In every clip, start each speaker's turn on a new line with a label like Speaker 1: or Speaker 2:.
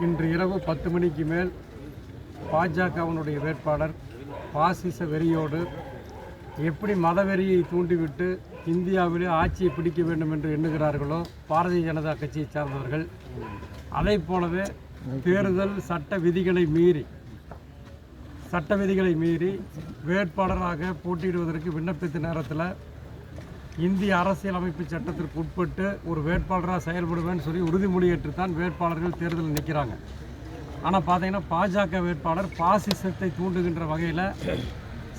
Speaker 1: இன்று இரவு 10 மணிக்கு மேல் பாஜகவினுடைய வேட்பாளர் பாசிச வெறியோடு எப்படி மதவெறியை தூண்டிவிட்டு இந்தியாவிலே ஆட்சியை பிடிக்க வேண்டும் என்று எண்ணுகிறார்களோ பாரதிய ஜனதா கட்சியை சார்ந்தவர்கள், அதை போலவே தேர்தல் சட்ட விதிகளை மீறி வேட்பாளராக போட்டியிடுவதற்கு விண்ணப்பித்த நேரத்தில் இந்திய அரசியலமைப்பு சட்டத்திற்கு உட்பட்டு ஒரு வேட்பாளராக செயல்படுவேன்னு சொல்லி உறுதிமொழி ஏற்றுத்தான் வேட்பாளர்கள் தேர்தலில் நிற்கிறாங்க. ஆனால் பார்த்தீங்கன்னா பாஜக வேட்பாளர் பாசிசத்தை தூண்டுகின்ற வகையில்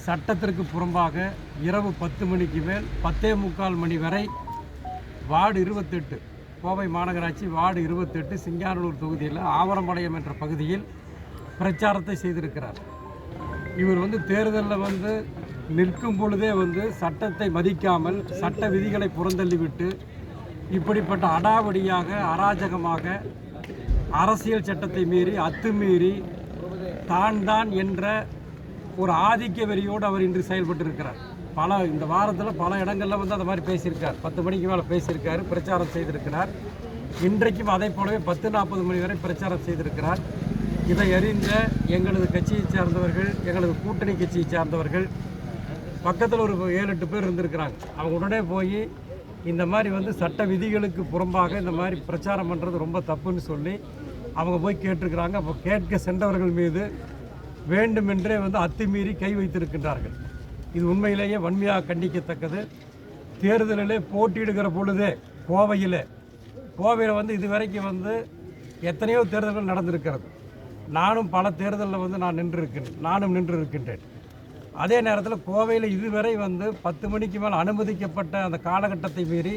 Speaker 1: சட்டத்திற்கு புறம்பாக இரவு 10 மணிக்கு மேல் 10:45 மணி வரை வார்டு 28 கோவை மாநகராட்சி வார்டு 28 சிங்கானூர் தொகுதியில் ஆவரம்பாளையம் என்ற பகுதியில் பிரச்சாரத்தை செய்திருக்கிறார். இவர் தேர்தலில் நிற்கும் பொழுதே சட்டத்தை மதிக்காமல் சட்ட விதிகளை புறந்தள்ளிவிட்டு இப்படிப்பட்ட அடாவடியாக அராஜகமாக அரசியல் சட்டத்தை மீறி அத்துமீறி தான் என்ற ஒரு ஆதிக்க வெறியோடு அவர் இன்று செயல்பட்டிருக்கிறார். இந்த வாரத்தில் பல இடங்களில் அந்த மாதிரி பேசியிருக்கார். 10 மணிக்கு மேலே பேசியிருக்கார், பிரச்சாரம் செய்திருக்கிறார். இன்றைக்கும் அதை போலவே 10:40 மணி வரை பிரச்சாரம் செய்திருக்கிறார். இதை அறிந்த எங்களது கட்சியை சார்ந்தவர்கள், எங்களது கூட்டணி கட்சியை சார்ந்தவர்கள் பக்கத்தில் ஒரு 7-8 பேர் இருந்திருக்கிறாங்க. அவங்க உடனே போய் இந்த மாதிரி சட்ட விதிகளுக்கு புறம்பாக இந்த மாதிரி பிரச்சாரம் பண்ணுறது ரொம்ப தப்புன்னு சொல்லி அவங்க போய் கேட்டிருக்கிறாங்க. அப்போ கேட்க சென்றவர்கள் மீது வேண்டுமென்றே அத்துமீறி கை வைத்திருக்கின்றார்கள். இது உண்மையிலேயே வன்மையாக கண்டிக்கத்தக்கது. தேர்தலிலே போட்டியிடுகிற பொழுதே கோவையில் இதுவரைக்கும் எத்தனையோ தேர்தல்கள் நடந்திருக்கிறது. நானும் பல தேர்தலில் நான் நின்று இருக்கின்றேன். அதே நேரத்தில் கோவையில் இதுவரை 10 மணிக்கு மேல் அனுமதிக்கப்பட்ட அந்த காலகட்டத்தை மீறி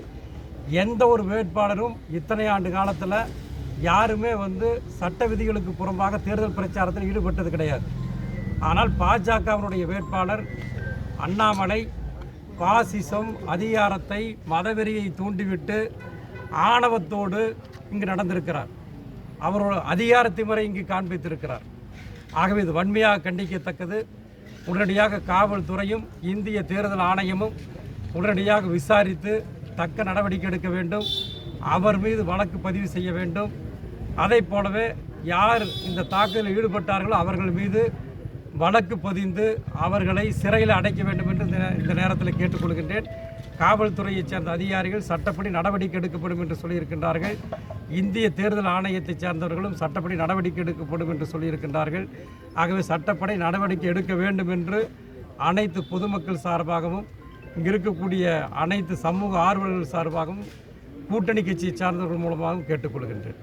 Speaker 1: எந்த ஒரு வேட்பாளரும் இத்தனை ஆண்டு காலத்தில் யாருமே சட்ட விதிகளுக்கு புறம்பாக தேர்தல் பிரச்சாரத்தில் ஈடுபட்டது கிடையாது. ஆனால் பாஜகவினுடைய வேட்பாளர் அண்ணாமலை பாசிசம், அதிகாரத்தை, மதவெறியை தூண்டிவிட்டு ஆணவத்தோடு இங்கு நடந்திருக்கிறார். அவரோட அதிகாரத்தை முறை இங்கு காண்பித்திருக்கிறார். ஆகவே இது வன்மையாக கண்டிக்கத்தக்கது. உடனடியாக காவல்துறையும் இந்திய தேர்தல் ஆணையமும் உடனடியாக விசாரித்து தக்க நடவடிக்கை எடுக்க வேண்டும். அவர் மீது வழக்கு பதிவு செய்ய வேண்டும். அதை போலவே யார் இந்த தாக்குதலில் ஈடுபட்டார்களோ அவர்கள் மீது வழக்கு பதிந்து அவர்களை சிறையில் அடைக்க வேண்டும் என்று இந்த நேரத்தில் கேட்டுக்கொள்கின்றேன். காவல்துறையைச் சேர்ந்த அதிகாரிகள் சட்டப்படி நடவடிக்கை எடுக்கப்படும் என்று சொல்லியிருக்கின்றார்கள். இந்திய தேர்தல் ஆணையத்தைச் சேர்ந்தவர்களும் சட்டப்படி நடவடிக்கை எடுக்கப்படும் என்று சொல்லியிருக்கின்றார்கள். ஆகவே சட்டப்படி நடவடிக்கை எடுக்க வேண்டும் என்று அனைத்து பொதுமக்கள் சார்பாகவும் இங்கு இருக்கக்கூடிய அனைத்து சமூக ஆர்வலர்கள் சார்பாகவும் கூட்டணி கட்சியை சார்ந்தவர்கள் மூலமாகவும் கேட்டுக்கொள்கின்றேன்.